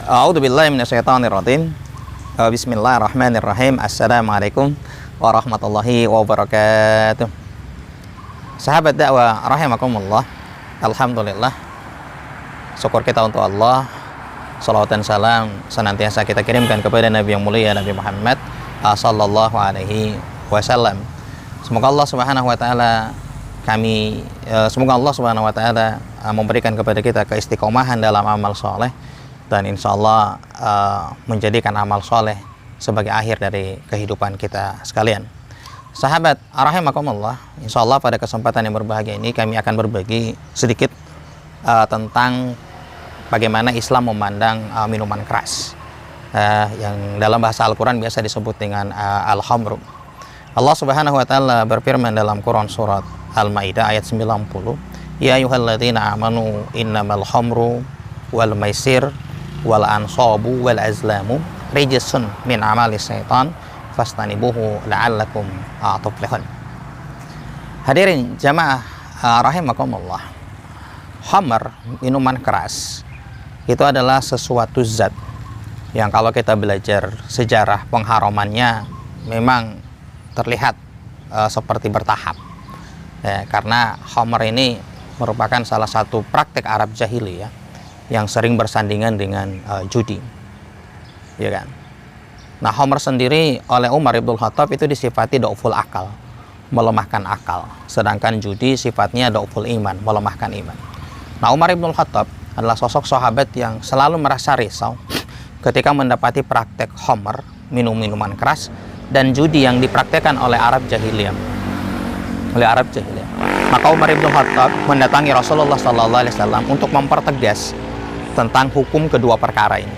A'udzubillahi minasyaitonirrajim. Bismillahirrahmanirrahim. Assalamualaikum warahmatullahi wabarakatuh. Sahabat dakwah rahimakumullah. Alhamdulillah, syukur kita untuk Allah. Salawat dan salam senantiasa kita kirimkan kepada Nabi yang mulia, Nabi Muhammad sallallahu alaihi wasallam. Semoga Allah Subhanahu wa taala memberikan kepada kita keistiqomahan dalam amal soleh, dan insya Allah menjadikan amal soleh sebagai akhir dari kehidupan kita sekalian. Sahabat rahimakumullah, insya Allah pada kesempatan yang berbahagia ini kami akan berbagi sedikit tentang bagaimana Islam memandang minuman keras, yang dalam bahasa Al-Quran biasa disebut dengan al-khamru. Allah Subhanahu wa taala berfirman dalam Quran surat Al-Maidah ayat 90, ya ayyuhalladzina amanu innamal khamru wal maisir wal ansabu wal azlamu rijsun min amali syaitan fastanibuhu la'allakum tuflihun. Hadirin jamaah rahimakumullah, khamr, minuman keras, itu adalah sesuatu zat yang kalau kita belajar sejarah pengharamannya memang terlihat seperti bertahap, ya, karena khamr ini merupakan salah satu praktek Arab jahiliyah yang sering bersandingan dengan judi, ya kan. Nah, khamr sendiri oleh Umar ibn Khattab itu disifati dhauful akal, melemahkan akal, sedangkan judi sifatnya dhauful iman, melemahkan iman. Nah, Umar ibn Khattab adalah sosok sahabat yang selalu merasa risau ketika mendapati praktek khamr, minum-minuman keras, dan judi yang dipraktekkan oleh Arab jahiliyah. Maka Umar ibn Khattab mendatangi Rasulullah SAW untuk mempertegas tentang hukum kedua perkara ini.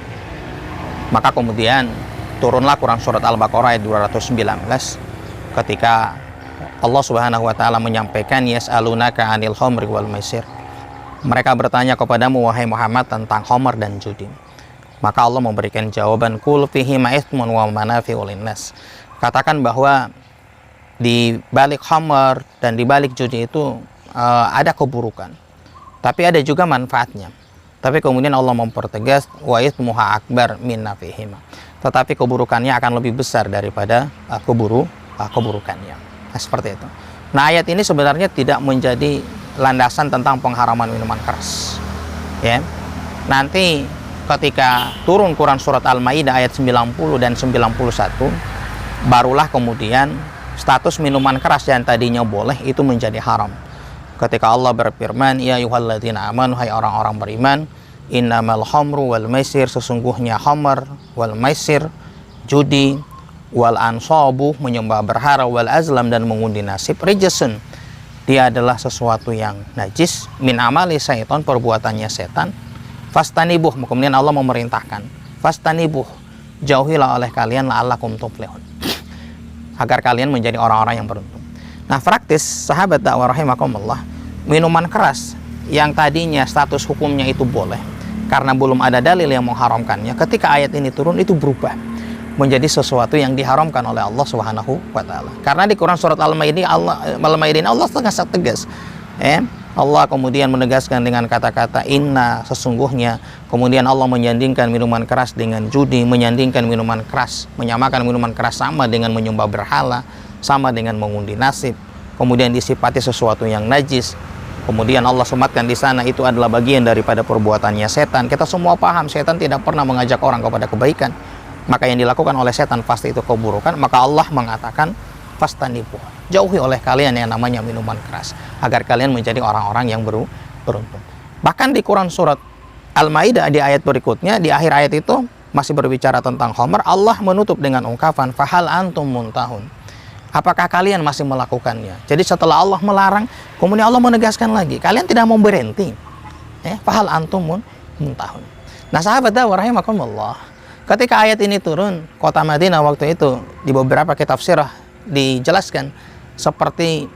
Maka kemudian turunlah Quran surat Al-Baqarah ayat 219 ketika Allah Subhanahu wa taala menyampaikan yas'alunaka 'anil khamri wal maisir. Mereka bertanya kepadamu wahai Muhammad tentang khamr dan judi. Maka Allah memberikan jawaban, qul fihima itsmun wa manafi'u linnas. Katakan bahwa di balik khamr dan di balik judi itu ada keburukan, tapi ada juga manfaatnya. Tapi kemudian Allah mempertegas wa itsmuha akbar min nafihima. Tetapi keburukannya akan lebih besar daripada keburukannya. Nah, seperti itu. Nah, ayat ini sebenarnya tidak menjadi landasan tentang pengharaman minuman keras. Ya. Nanti ketika turun Quran surat Al-Maidah ayat 90 dan 91, barulah kemudian status minuman keras yang tadinya boleh itu menjadi haram. Ketika Allah berfirman, ya ayyuhalladzina amanu, hai orang-orang beriman, innamal khamru wal maisir, sesungguhnya khamr, wal maisir, judi, wal ansabu, menyembah berhala, wal azlam, dan mengundi nasib, rijsun, dia adalah sesuatu yang najis, min amali syaitan, perbuatannya setan, fastanibuh, kemudian Allah memerintahkan, fastanibuh, jauhilah oleh kalian la'allakum tuflihun, agar kalian menjadi orang-orang yang beruntung. Nah, praktis sahabat dakwah rahimakumullah, minuman keras yang tadinya status hukumnya itu boleh karena belum ada dalil yang mengharamkannya, ketika ayat ini turun itu berubah menjadi sesuatu yang diharamkan oleh Allah Subhanahu wa taala. Karena di Quran surat Al-Maidah Allah tegas. Allah kemudian menegaskan dengan kata-kata inna, sesungguhnya. Kemudian Allah menyandingkan minuman keras dengan judi, menyandingkan minuman keras, menyamakan minuman keras sama dengan menyembah berhala, sama dengan mengundi nasib. Kemudian disifati sesuatu yang najis. Kemudian Allah sematkan di sana itu adalah bagian daripada perbuatannya setan. Kita semua paham setan tidak pernah mengajak orang kepada kebaikan. Maka yang dilakukan oleh setan pasti itu keburukan. Maka Allah mengatakan fastanibuh, jauhi oleh kalian yang namanya minuman keras, agar kalian menjadi orang-orang yang beruntung. Bahkan di Quran surat Al-Maidah di ayat berikutnya, di akhir ayat itu masih berbicara tentang khamr, Allah menutup dengan ungkapan fahal antum muntahun, apakah kalian masih melakukannya. Jadi setelah Allah melarang, kemudian Allah menegaskan lagi, kalian tidak mau berhenti, fahal antum muntahun. Nah, sahabat dakwah rahimakumullah, ketika ayat ini turun, kota Madinah waktu itu di beberapa kitab sirah dijelaskan seperti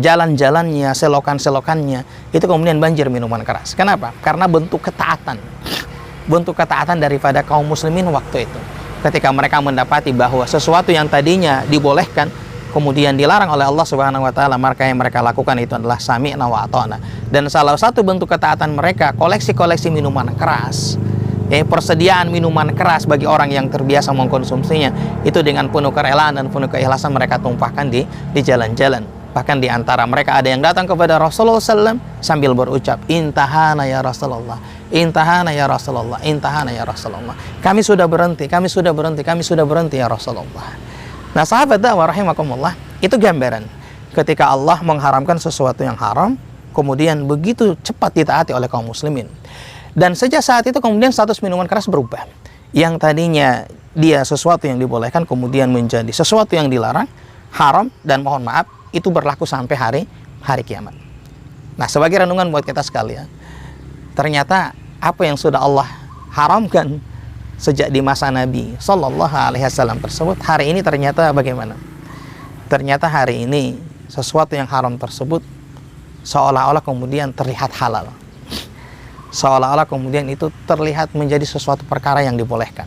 jalan-jalannya, selokan-selokannya itu kemudian banjir minuman keras. Kenapa? Karena bentuk ketaatan daripada kaum muslimin waktu itu. Ketika mereka mendapati bahwa sesuatu yang tadinya dibolehkan kemudian dilarang oleh Allah Subhanahu wa taala, maka yang mereka lakukan itu adalah sami'na wa ata'na. Dan salah satu bentuk ketaatan mereka koleksi-koleksi minuman keras. persediaan minuman keras bagi orang yang terbiasa mengkonsumsinya, itu dengan penuh kerelaan dan penuh keikhlasan mereka tumpahkan di jalan-jalan. Bahkan di antara mereka ada yang datang kepada Rasulullah SAW sambil berucap, intahana ya Rasulullah, intahana ya Rasulullah, intahana ya Rasulullah. Kami sudah berhenti, kami sudah berhenti, kami sudah berhenti ya Rasulullah. Nah sahabat dakwah rahimakumullah, itu gambaran ketika Allah mengharamkan sesuatu yang haram, kemudian begitu cepat ditaati oleh kaum muslimin. Dan sejak saat itu kemudian status minuman keras berubah. Yang tadinya dia sesuatu yang dibolehkan kemudian menjadi sesuatu yang dilarang, haram, dan mohon maaf, itu berlaku sampai hari kiamat. Nah, sebagai renungan buat kita sekalian, ternyata apa yang sudah Allah haramkan sejak di masa Nabi Sallallahu Alaihi Wasallam tersebut, hari ini ternyata bagaimana? Ternyata hari ini sesuatu yang haram tersebut seolah-olah kemudian terlihat halal. Seolah-olah kemudian itu terlihat menjadi sesuatu perkara yang dibolehkan.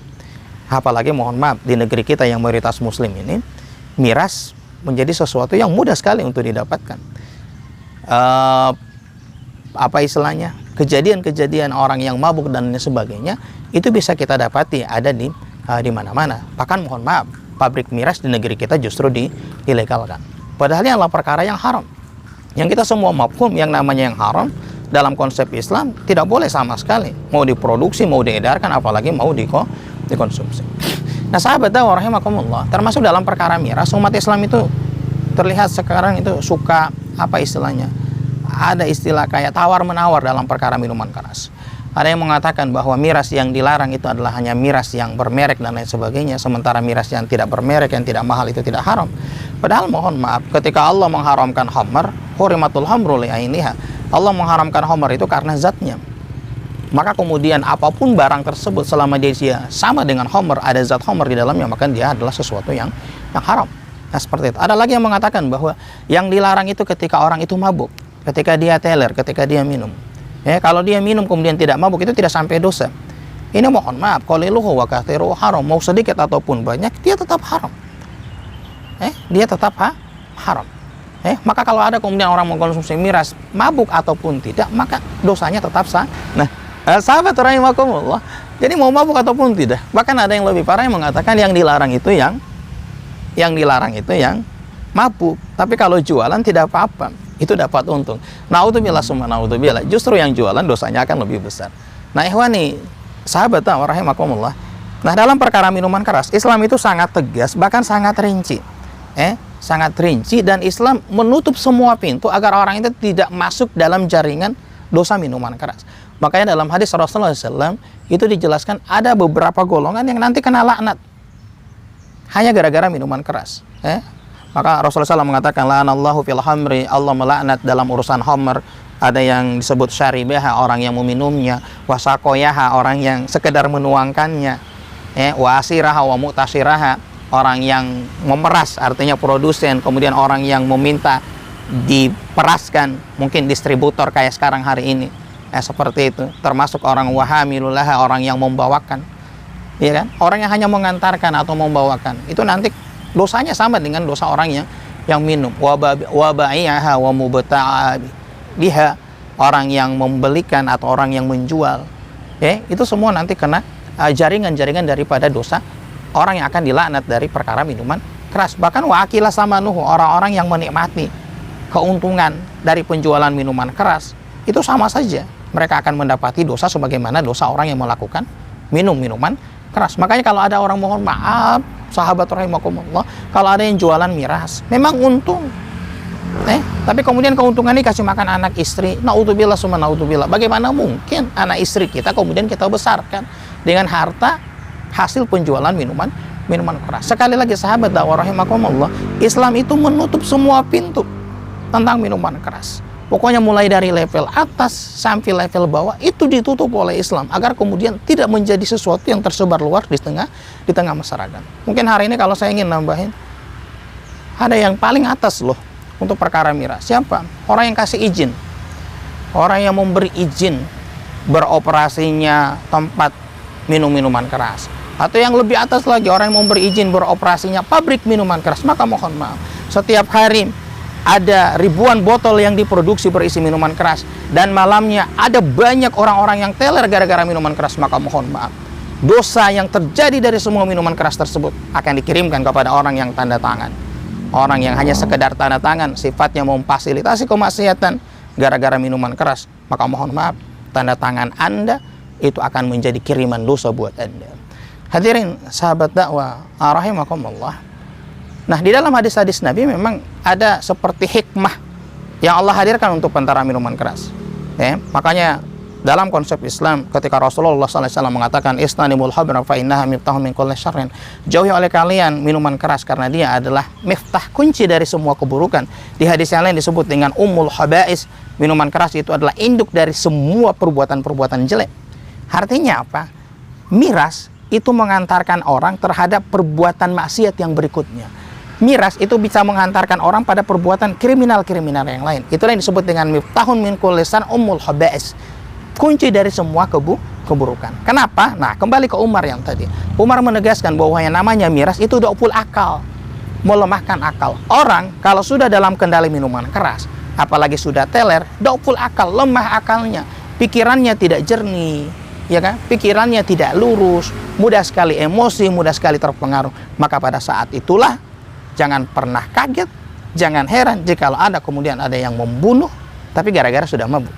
Apalagi mohon maaf, di negeri kita yang mayoritas muslim ini, miras menjadi sesuatu yang mudah sekali untuk didapatkan. Apa istilahnya? Kejadian-kejadian orang yang mabuk dan sebagainya itu bisa kita dapati ada di mana-mana. Bahkan mohon maaf, pabrik miras di negeri kita justru dilegalkan. Padahal ini adalah perkara yang haram. Yang kita semua mafhum yang namanya yang haram dalam konsep Islam tidak boleh sama sekali. Mau diproduksi, mau diedarkan, apalagi mau dikonsumsi. Nah sahabat dakwah rahimakumullah, termasuk dalam perkara miras, umat Islam itu terlihat sekarang itu suka, apa istilahnya, ada istilah kayak tawar-menawar dalam perkara minuman keras. Ada yang mengatakan bahwa miras yang dilarang itu adalah hanya miras yang bermerek dan lain sebagainya, sementara miras yang tidak bermerek, yang tidak mahal itu tidak haram. Padahal mohon maaf, ketika Allah mengharamkan khamr, hurimatul khamru li'ainiha, Allah mengharamkan khamr itu karena zatnya. Maka kemudian apapun barang tersebut selama dia sama dengan khamr, ada zat khamr di dalamnya, maka dia adalah sesuatu yang haram. Nah seperti itu. Ada lagi yang mengatakan bahwa yang dilarang itu ketika orang itu mabuk, ketika dia teler, ketika dia minum. Kalau dia minum kemudian tidak mabuk, itu tidak sampai dosa. Ini mohon maaf, qaliluhu wa kathiruhu haram, mau sedikit ataupun banyak, dia tetap haram. Dia tetap haram. Maka kalau ada kemudian orang mengkonsumsi miras, mabuk ataupun tidak, maka dosanya tetap sah. Nah, sahabat rahimakumullah, jadi mau mabuk ataupun tidak, bahkan ada yang lebih parah yang mengatakan yang dilarang itu yang mabuk, tapi kalau jualan tidak apa-apa, itu dapat untung. Naudzubillah summa naudzubillah, justru yang jualan dosanya akan lebih besar. Nah ikhwani, sahabat rahimakumullah, nah dalam perkara minuman keras, Islam itu sangat tegas, bahkan sangat rinci. Sangat rinci, dan Islam menutup semua pintu agar orang itu tidak masuk dalam jaringan dosa minuman keras. Makanya dalam hadis Rasulullah SAW itu dijelaskan ada beberapa golongan yang nanti kena laknat hanya gara-gara minuman keras. Maka Rasulullah SAW mengatakan, la'anallahu fil hamri, Allah melaknat dalam urusan khamr. Ada yang disebut syaribaha, orang yang meminumnya, wasakoyaha, orang yang sekedar menuangkannya, wa asiraha wa mu'tasiraha, orang yang memeras, artinya produsen, kemudian orang yang meminta diperaskan, mungkin distributor kayak sekarang hari ini. Seperti itu, termasuk orang wahamilulaha, orang yang membawakan, ya kan? Orang yang hanya mengantarkan atau membawakan, itu nanti dosanya sama dengan dosa orang yang minum. Waba'iyaha wa mubta'a biha, orang yang membelikan atau orang yang menjual, itu semua nanti kena jaringan-jaringan daripada dosa orang yang akan dilaknat dari perkara minuman keras. Bahkan wakilah sama nuhu, orang-orang yang menikmati keuntungan dari penjualan minuman keras, itu sama saja mereka akan mendapati dosa sebagaimana dosa orang yang melakukan minuman keras. Makanya kalau ada orang, mohon maaf sahabat rahimakumullah, kalau ada yang jualan miras memang untung, tapi kemudian keuntungannya kasih makan anak istri, naudzubillah summa naudzubillah. Bagaimana mungkin anak istri kita kemudian kita besarkan dengan harta hasil penjualan minuman keras? Sekali lagi sahabat dakwah rahimakumullah, Islam itu menutup semua pintu tentang minuman keras. Pokoknya mulai dari level atas sampai level bawah itu ditutup oleh Islam agar kemudian tidak menjadi sesuatu yang tersebar luar di tengah masyarakat. Mungkin hari ini kalau saya ingin nambahin, ada yang paling atas loh untuk perkara miras. Siapa? Orang yang kasih izin, orang yang memberi izin beroperasinya tempat minuman keras. Atau yang lebih atas lagi, orang yang memberi izin beroperasinya pabrik minuman keras. Maka mohon maaf, setiap hari ada ribuan botol yang diproduksi berisi minuman keras, dan malamnya ada banyak orang-orang yang teler gara-gara minuman keras, maka mohon maaf, dosa yang terjadi dari semua minuman keras tersebut akan dikirimkan kepada orang yang tanda tangan. Orang yang hanya sekedar tanda tangan, sifatnya memfasilitasi kemaksiatan gara-gara minuman keras, maka mohon maaf, tanda tangan Anda itu akan menjadi kiriman dosa buat Anda. Hadirin sahabat dakwah rahimakumullah. Nah, di dalam hadis-hadis Nabi memang ada seperti hikmah yang Allah hadirkan untuk penentara minuman keras. Makanya dalam konsep Islam, ketika Rasulullah SAW mengatakan istanimul habra fa innaha miftahun min kulli syarrin, jauhi oleh kalian minuman keras karena dia adalah miftah, kunci dari semua keburukan. Di hadis yang lain disebut dengan ummul habais, minuman keras itu adalah induk dari semua perbuatan-perbuatan jelek. Artinya apa? Miras itu mengantarkan orang terhadap perbuatan maksiat yang berikutnya. Miras itu bisa menghantarkan orang pada perbuatan kriminal-kriminal yang lain. Itulah yang disebut dengan miftahun min kulli syarrin ummul habais, kunci dari semua keburukan. Kenapa? Nah, kembali ke Umar yang tadi. Umar menegaskan bahwa yang namanya miras itu dhauful akal, melemahkan akal. Orang kalau sudah dalam kendali minuman keras, apalagi sudah teler, dhauful akal, lemah akalnya, pikirannya tidak jernih, ya kan? Pikirannya tidak lurus, mudah sekali emosi, mudah sekali terpengaruh. Maka pada saat itulah jangan pernah kaget, jangan heran jikalau ada kemudian ada yang membunuh tapi gara-gara sudah mabuk.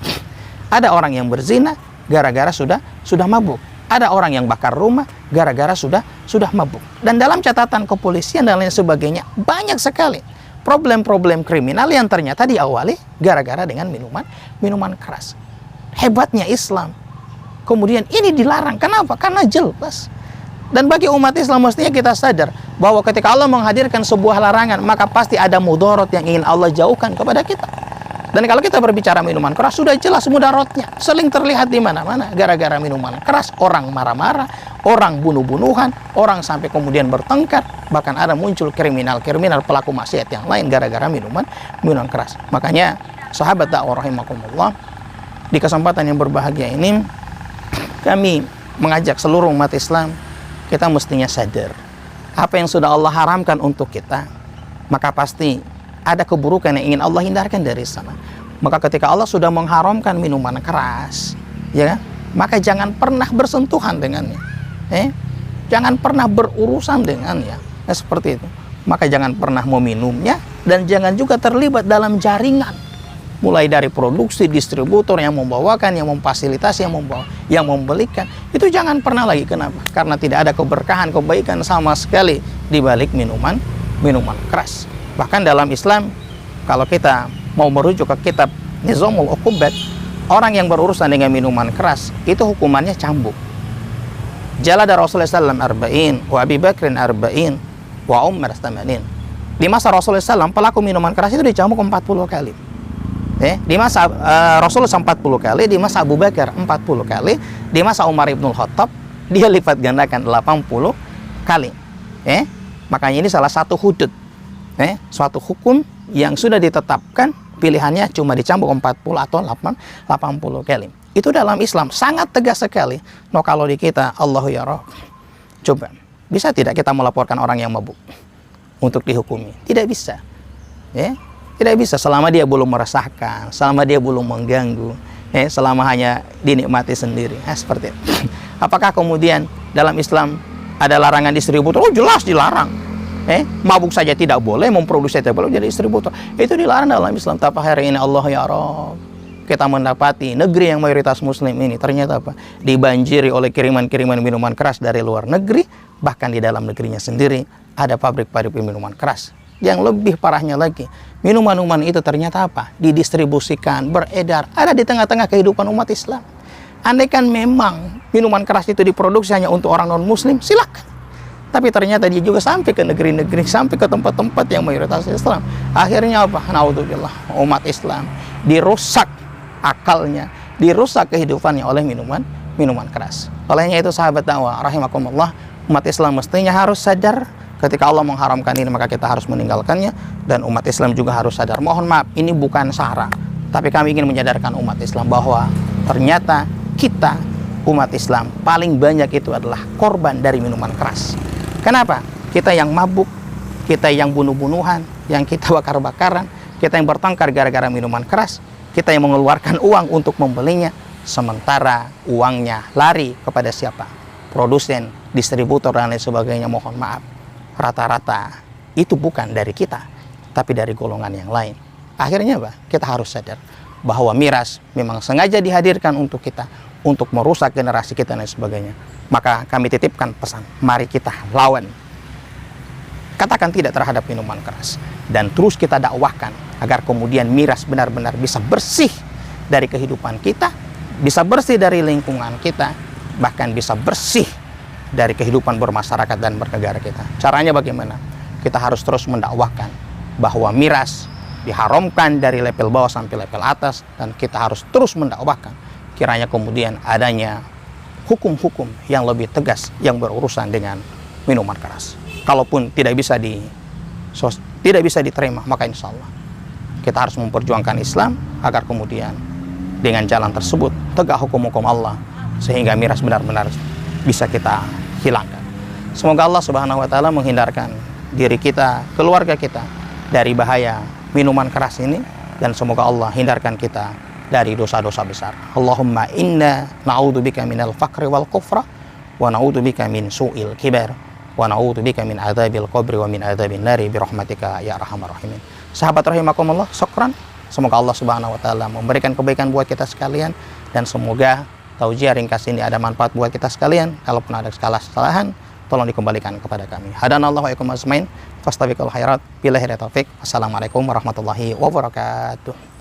Ada orang yang berzina gara-gara sudah mabuk. Ada orang yang bakar rumah gara-gara sudah mabuk. Dan dalam catatan kepolisian dan lain sebagainya banyak sekali problem-problem kriminal yang ternyata diawali gara-gara dengan minuman keras. Hebatnya Islam. Kemudian ini dilarang. Kenapa? Karena jelas. Dan bagi umat Islam mestinya kita sadar bahwa ketika Allah menghadirkan sebuah larangan, maka pasti ada mudarat yang ingin Allah jauhkan kepada kita. Dan kalau kita berbicara minuman keras, sudah jelas mudaratnya, sering terlihat di mana-mana. Gara-gara minuman keras, orang marah-marah, orang bunuh-bunuhan, orang sampai kemudian bertengkar, bahkan ada muncul kriminal-kriminal pelaku maksiat yang lain gara-gara minuman keras. Makanya sahabat dakwah rahimakumullah, di kesempatan yang berbahagia ini kami mengajak seluruh umat Islam, kita mestinya sadar apa yang sudah Allah haramkan untuk kita, maka pasti ada keburukan yang ingin Allah hindarkan dari sana. Maka ketika Allah sudah mengharamkan minuman keras, ya, maka jangan pernah bersentuhan dengannya, jangan pernah berurusan dengannya, seperti itu. Maka jangan pernah meminumnya dan jangan juga terlibat dalam jaringan, mulai dari produksi, distributor yang membawakan, yang memfasilitasi, yang membelikan, itu jangan pernah lagi. Kenapa? Karena tidak ada keberkahan, kebaikan sama sekali di balik minuman keras. Bahkan dalam Islam, kalau kita mau merujuk ke kitab Nizamul Uqubat, orang yang berurusan dengan minuman keras itu hukumannya cambuk. Jalada Rasulullah SAW arba'in, wa Abi Bakrin arba'in, wa Umar 80. Di masa Rasulullah SAW, pelaku minuman keras itu dicambuk 40 kali. Di masa Rasulullah 40 kali, di masa Abu Bakar 40 kali, di masa Umar ibnul Khattab dia lipat gandakan 80 kali. Makanya ini salah satu hudud, suatu hukum yang sudah ditetapkan, pilihannya cuma dicambuk 40 atau 80 kali. Itu dalam Islam sangat tegas sekali. No, kalau di kita, Allahu ya Rabb, coba bisa tidak kita melaporkan orang yang mabuk untuk dihukumi? Tidak bisa. Tidak bisa selama dia belum meresahkan, selama dia belum mengganggu, selama hanya dinikmati sendiri. Seperti itu. Apakah kemudian dalam Islam ada larangan distributor? Oh, jelas dilarang. Mabuk saja tidak boleh, memproduksi tidak boleh jadi distributor. Itu dilarang dalam Islam. Tapi hari ini Allah ya Rabb, kita mendapati negeri yang mayoritas muslim ini ternyata apa? Dibanjiri oleh kiriman-kiriman minuman keras dari luar negeri. Bahkan di dalam negerinya sendiri ada pabrik-pabrik minuman keras. Yang lebih parahnya lagi, minuman-minuman itu ternyata apa? Didistribusikan, beredar, ada di tengah-tengah kehidupan umat Islam. Andaikan memang minuman keras itu diproduksi hanya untuk orang non-muslim, silakan. Tapi ternyata dia juga sampai ke negeri-negeri, sampai ke tempat-tempat yang mayoritas Islam. Akhirnya apa? Naudzubillah, umat Islam dirusak akalnya, dirusak kehidupannya oleh minuman keras. Olehnya itu sahabat dakwah rahimakumullah, umat Islam mestinya harus sadar ketika Allah mengharamkan ini, maka kita harus meninggalkannya. Dan umat Islam juga harus sadar. Mohon maaf, ini bukan sara, tapi kami ingin menyadarkan umat Islam bahwa ternyata kita, umat Islam, paling banyak itu adalah korban dari minuman keras. Kenapa? Kita yang mabuk, kita yang bunuh-bunuhan, yang kita bakar-bakaran, kita yang bertengkar gara-gara minuman keras, kita yang mengeluarkan uang untuk membelinya, sementara uangnya lari kepada siapa? Produsen, distributor, dan lain sebagainya. Mohon maaf, rata-rata itu bukan dari kita, tapi dari golongan yang lain. Akhirnya apa? Kita harus sadar bahwa miras memang sengaja dihadirkan untuk kita, untuk merusak generasi kita dan sebagainya. Maka kami titipkan pesan, mari kita lawan, katakan tidak terhadap minuman keras, dan terus kita dakwahkan agar kemudian miras benar-benar bisa bersih dari kehidupan kita, bisa bersih dari lingkungan kita, bahkan bisa bersih dari kehidupan bermasyarakat dan bernegara kita. Caranya bagaimana? Kita harus terus mendakwahkan bahwa miras diharamkan dari level bawah sampai level atas, dan kita harus terus mendakwahkan kiranya kemudian adanya hukum-hukum yang lebih tegas yang berurusan dengan minuman keras. Kalaupun tidak bisa diterima, maka insya Allah kita harus memperjuangkan Islam agar kemudian dengan jalan tersebut tegak hukum-hukum Allah, sehingga miras benar-benar bisa kita hilangkan. Semoga Allah Subhanahu wa Ta'ala menghindarkan diri kita, keluarga kita dari bahaya minuman keras ini, dan semoga Allah hindarkan kita dari dosa-dosa besar. Allahumma inna na'udzubika minal faqri wal kufra, wa na'udzubika min su'il kibar, wa na'udzubika min adzabil qabri wa min adzabil nari birahmatika ya arhamar rahimin. Sahabat rahimakumullah, syukran. Semoga Allah Subhanahu wa Ta'ala memberikan kebaikan buat kita sekalian, dan semoga taujiah ringkas ini ada manfaat buat kita sekalian. Kalaupun ada skala kesalahan, tolong dikembalikan kepada kami. Hadanallahu wa iyyakum ajmain. Fastabiqul khairat. Billahi taufiq. Wassalamualaikum warahmatullahi wabarakatuh.